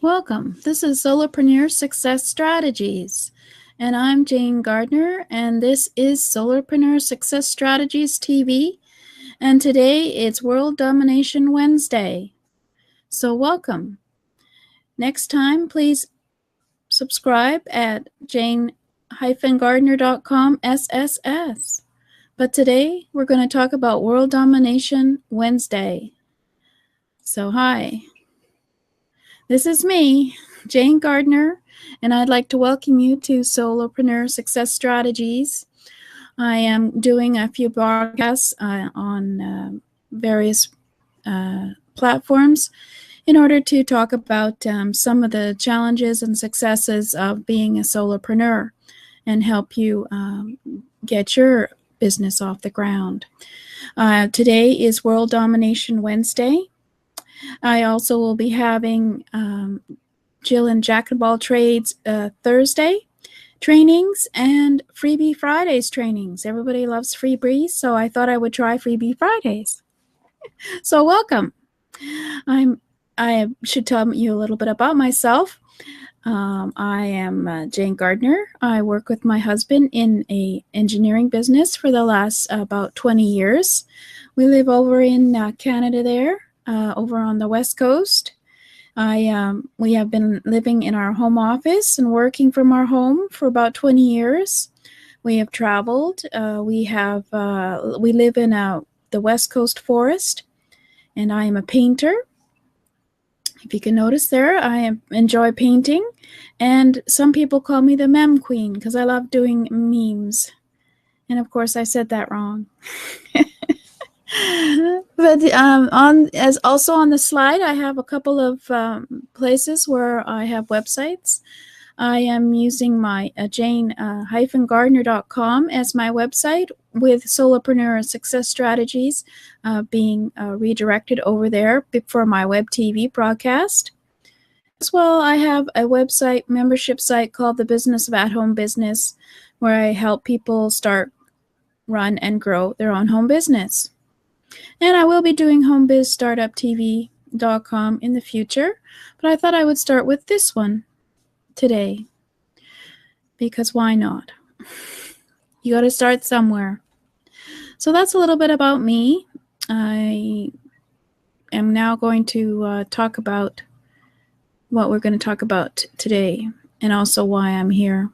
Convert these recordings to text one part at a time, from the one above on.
Welcome. This is Solopreneur Success Strategies, and I'm Jane Gardner, and this is Solopreneur Success Strategies TV, and today it's World Domination Wednesday. So welcome. Next time, please subscribe at jane-gardner.com SSS. But today, we're going to talk about World Domination Wednesday. So hi. This is me, Jane Gardner, and I'd like to welcome you to Solopreneur Success Strategies. I am doing a few broadcasts on various platforms in order to talk about some of the challenges and successes of being a solopreneur and help you get your business off the ground. Today is World Domination Wednesday. I also will be having Jill and Jack of All Trades Thursday trainings and Freebie Fridays trainings. Everybody loves freebies, so I thought I would try Freebie Fridays. So welcome. I should tell you a little bit about myself. I am Jane Gardner. I work with my husband in an engineering business for the last about 20 years. We live over in Canada there. Over on the West Coast. We have been living in our home office and working from our home for about 20 years. We have traveled. We live in the West Coast forest, and I am a painter. If you can notice there, I enjoy painting, and some people call me the meme queen because I love doing memes. And of course, I said that wrong. But also on the slide, I have a couple of places where I have websites. I am using my jane-gardner.com as my website, with Solopreneur Success Strategies being redirected over there for my web TV broadcast. As well, I have a website membership site called The Business of At-Home Business, where I help people start, run, and grow their own home business. And I will be doing homebizstartuptv.com in the future, but I thought I would start with this one today, because why not? You got to start somewhere. So that's a little bit about me. I am now going to talk about what we're going to talk about today, and also why I'm here.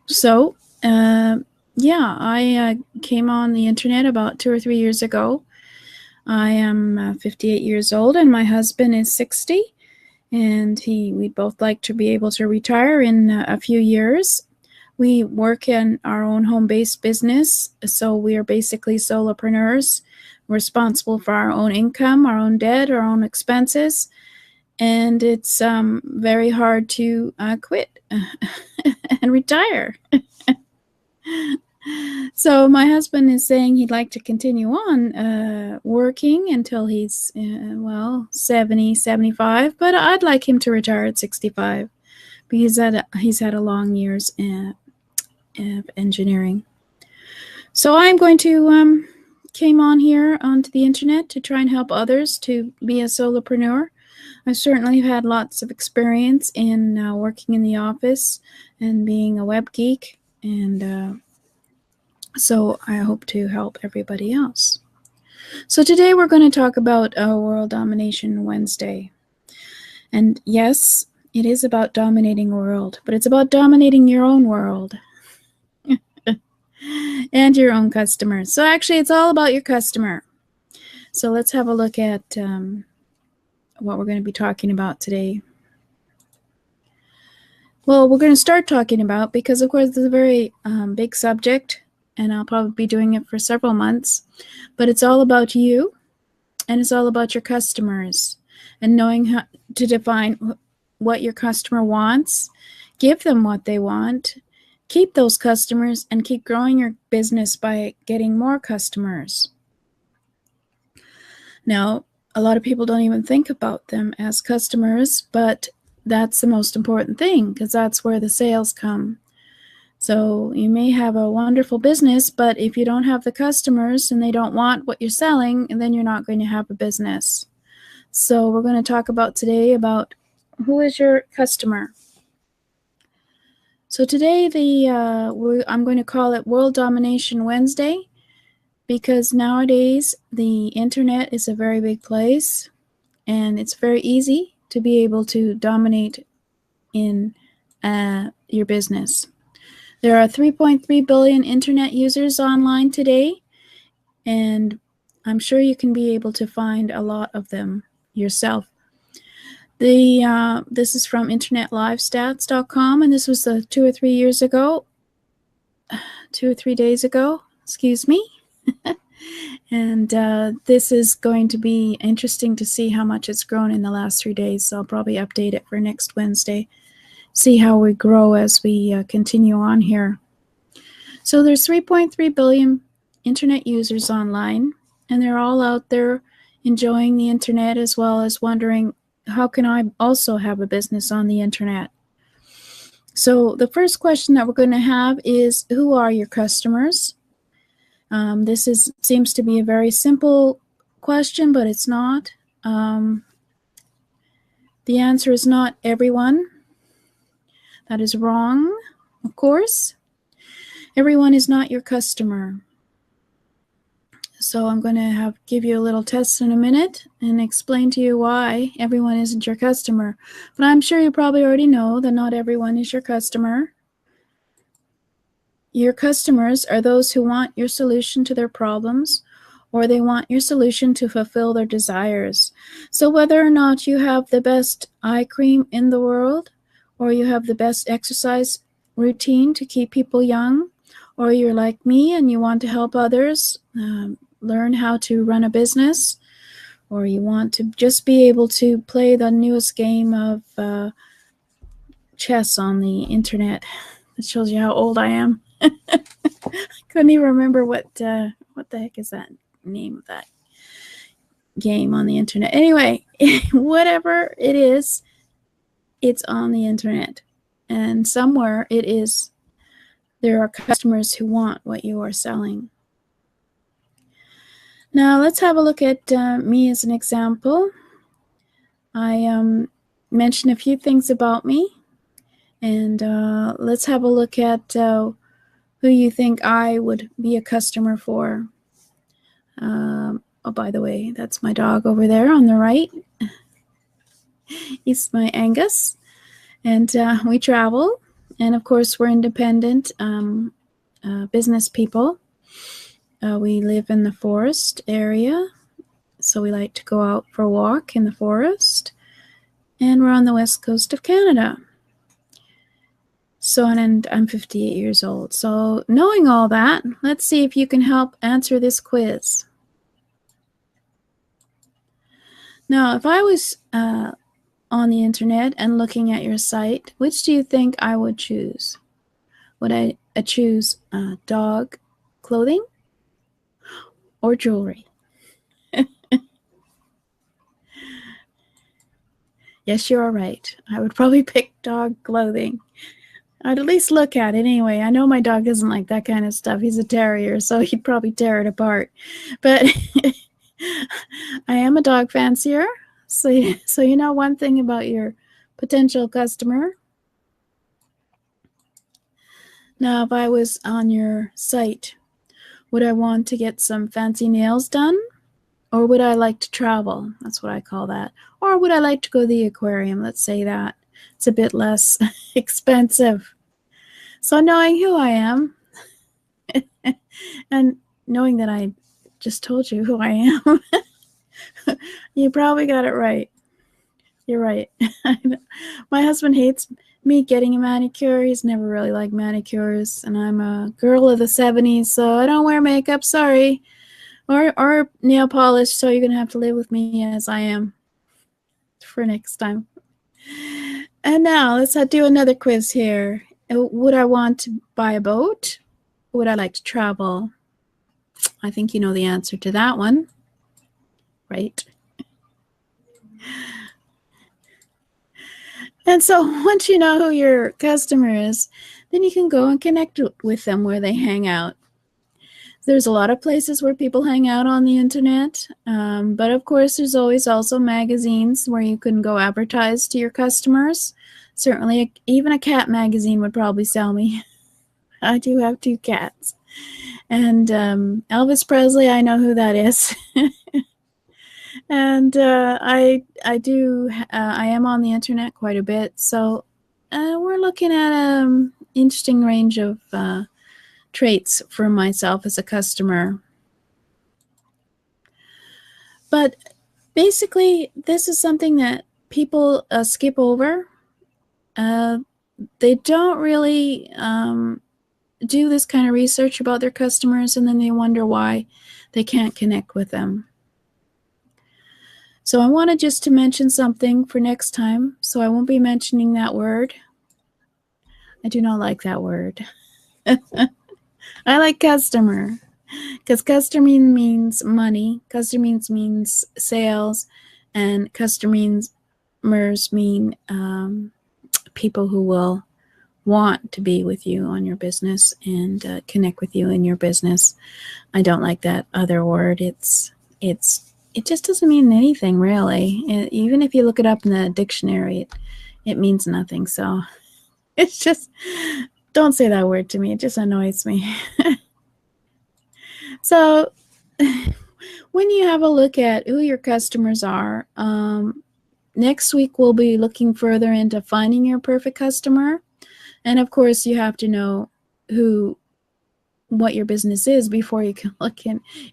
So, I came on the internet about 2 or 3 years ago. I am 58 years old, and my husband is 60, and we both like to be able to retire in a few years. We work in our own home-based business, so we are basically solopreneurs, responsible for our own income, our own debt, our own expenses, and it's very hard to quit and retire. So my husband is saying he'd like to continue on working until he's, 70, 75, but I'd like him to retire at 65 because he's had a long years of engineering. So I'm going to came on here onto the internet to try and help others to be a solopreneur. I certainly have had lots of experience in working in the office and being a web geek, and so I hope to help everybody else. So today we're going to talk about World Domination Wednesday. And yes, it is about dominating the world, but it's about dominating your own world and your own customers. So actually, it's all about your customer. So let's have a look at what we're going to be talking about today. Well, we're going to start talking about, because of course it's a very big subject, and I'll probably be doing it for several months, but it's all about you, and it's all about your customers, and knowing how to define what your customer wants, give them what they want, keep those customers, and keep growing your business by getting more customers. Now, a lot of people don't even think about them as customers, but that's the most important thing, because that's where the sales come. So you may have a wonderful business, but if you don't have the customers and they don't want what you're selling, then you're not going to have a business. So we're going to talk about today about who is your customer. So today I'm going to call it World Domination Wednesday, because nowadays the internet is a very big place and it's very easy to be able to dominate in your business. There are 3.3 billion internet users online today, and I'm sure you can be able to find a lot of them yourself. This is from internetlivestats.com, and this was 2 or 3 years ago, 2 or 3 days ago, excuse me. And this is going to be interesting to see how much it's grown in the last 3 days. So I'll probably update it for next Wednesday. See how we grow as we continue on here. So there's 3.3 billion internet users online, and they're all out there enjoying the internet, as well as wondering, how can I also have a business on the internet? So the first question that we're going to have is, who are your customers? This seems to be a very simple question, but it's not. The answer is not everyone. That is wrong, of course. Everyone is not your customer. So I'm going to give you a little test in a minute and explain to you why everyone isn't your customer. But I'm sure you probably already know that not everyone is your customer. Your customers are those who want your solution to their problems, or they want your solution to fulfill their desires. So whether or not you have the best eye cream in the world, or you have the best exercise routine to keep people young, or you're like me and you want to help others learn how to run a business, or you want to just be able to play the newest game of chess on the internet. It shows you how old I am. I couldn't even remember what the heck is that name of that game on the internet. Anyway, whatever it is, it's on the internet, and somewhere there are customers who want what you are selling. Now let's have a look at me as an example. I mentioned a few things about me, and let's have a look at who you think I would be a customer for. Oh, by the way, that's my dog over there on the right. He's my Angus, and we travel, and of course we're independent business people. We live in the forest area, so we like to go out for a walk in the forest, and we're on the west coast of Canada. So, and I'm 58 years old. So knowing all that, let's see if you can help answer this quiz. Now, if I was on the internet and looking at your site, which do you think I would choose? Would I choose dog clothing or jewelry? Yes, you are right. I would probably pick dog clothing. I'd at least look at it anyway. I know my dog doesn't like that kind of stuff. He's a terrier, so he'd probably tear it apart. But I am a dog fancier, so you know one thing about your potential customer. Now, if I was on your site, would I want to get some fancy nails done? Or would I like to travel? That's what I call that. Or would I like to go to the aquarium? Let's say that. It's a bit less expensive. So knowing who I am, and knowing that I just told you who I am, you probably got it right. You're right. My husband hates me getting a manicure. He's never really liked manicures. And I'm a girl of the 70s, so I don't wear makeup. Sorry. Or nail polish, so you're going to have to live with me as I am for next time. And now let's do another quiz here. Would I want to buy a boat? Would I like to travel? I think you know the answer to that one, right? And so once you know who your customer is, then you can go and connect with them where they hang out. There's a lot of places where people hang out on the internet, but of course there's always also magazines where you can go advertise to your customers. Certainly, even a cat magazine would probably sell me. I do have 2 cats. And Elvis Presley, I know who that is. And I am on the internet quite a bit, so we're looking at an interesting range of traits for myself as a customer. But basically, this is something that people skip over. They don't really do this kind of research about their customers, and then they wonder why they can't connect with them. So I wanted just to mention something for next time, so I won't be mentioning that word. I do not like that word. I like customer, because customer means money, customer means sales, and customers mean people who will want to be with you on your business and connect with you in your business. I don't like that other word. It just doesn't mean anything, really. Even if you look it up in the dictionary, it means nothing. So it's just, don't say that word to me. It just annoys me. So when you have a look at who your customers are, next week we'll be looking further into finding your perfect customer. And of course, you have to know what your business is before you can look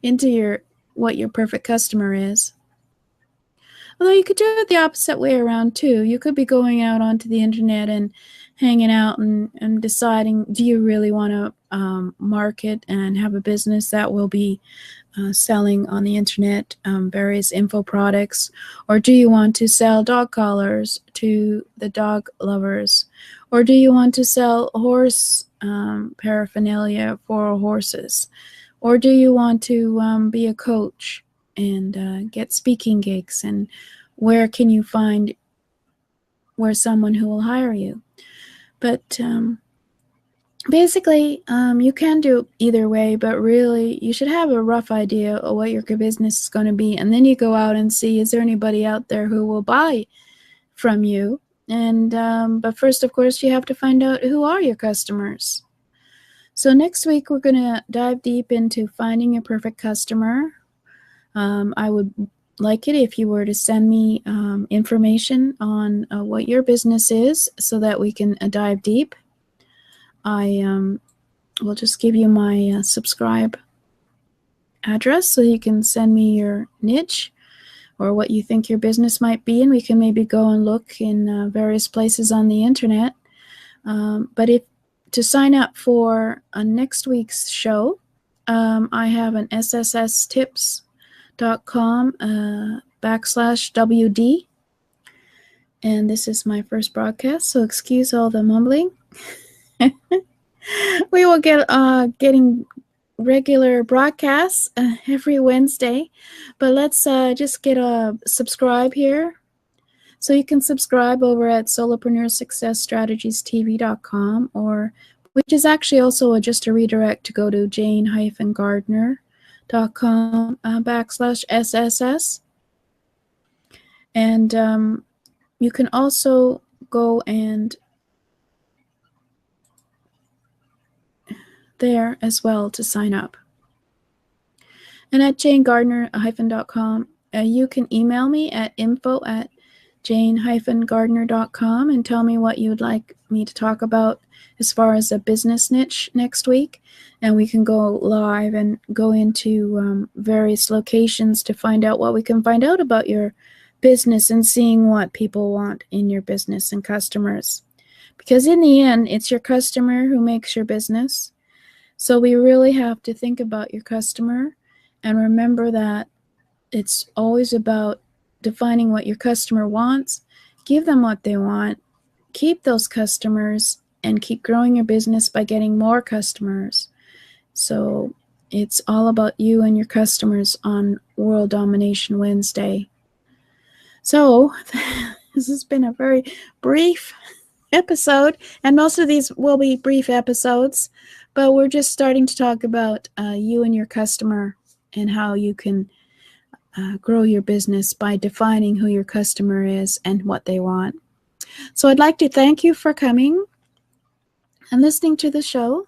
into what your perfect customer is. Although you could do it the opposite way around too. You could be going out onto the internet and hanging out and deciding, do you really want to market and have a business that will be selling on the internet various info products, or do you want to sell dog collars to the dog lovers, or do you want to sell horse paraphernalia for horses, or do you want to be a coach and get speaking gigs, and where can you find someone who will hire you? But basically, you can do either way, but really you should have a rough idea of what your business is going to be, and then you go out and see, is there anybody out there who will buy from you? And but first, of course, you have to find out who are your customers. So next week we're going to dive deep into finding your perfect customer. I would like it if you were to send me information on what your business is so that we can dive deep. I will just give you my subscribe address so you can send me your niche or what you think your business might be, and we can maybe go and look in various places on the internet. But to sign up for next week's show, I have an sssstips.com/WD, and this is my first broadcast, so excuse all the mumbling. We will getting regular broadcasts every Wednesday, but let's just get a subscribe here. So you can subscribe over at solopreneursuccessstrategiestv.com, which is actually also just a redirect to go to jane-gardner.com/SSS. And you can also go and there as well to sign up. And at jane-gardner.com, you can email me at info@jane-gardner.com and tell me what you'd like me to talk about as far as a business niche next week. And we can go live and go into various locations to find out what we can find out about your business and seeing what people want in your business and customers. Because in the end, it's your customer who makes your business. So we really have to think about your customer and remember that it's always about defining what your customer wants, give them what they want, keep those customers, and keep growing your business by getting more customers. So it's all about you and your customers on World Domination Wednesday. So this has been a very brief episode, and most of these will be brief episodes, but we're just starting to talk about you and your customer and how you can grow your business by defining who your customer is and what they want. So I'd like to thank you for coming and listening to the show.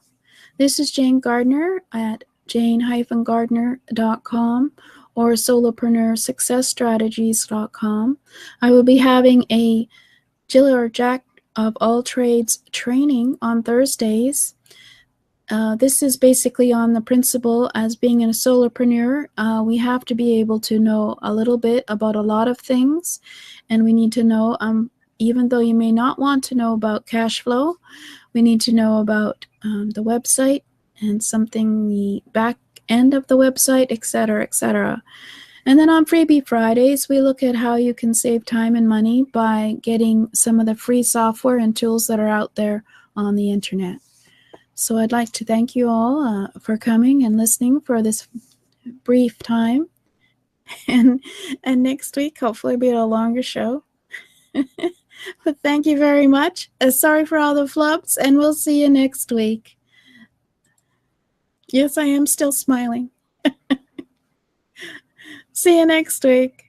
This is Jane Gardner at jane-gardner.com or solopreneursuccessstrategies.com. I will be having a Jill or Jack of all trades training on Thursdays. This is basically on the principle as being a solopreneur, we have to be able to know a little bit about a lot of things, and we need to know, even though you may not want to know about cash flow, we need to know about the website and something the back end of the website, etc., etc. And then on Freebie Fridays, we look at how you can save time and money by getting some of the free software and tools that are out there on the internet. So I'd like to thank you all for coming and listening for this brief time. And next week, hopefully, it'll be a longer show. But thank you very much. Sorry for all the flubs, and we'll see you next week. Yes, I am still smiling. See you next week.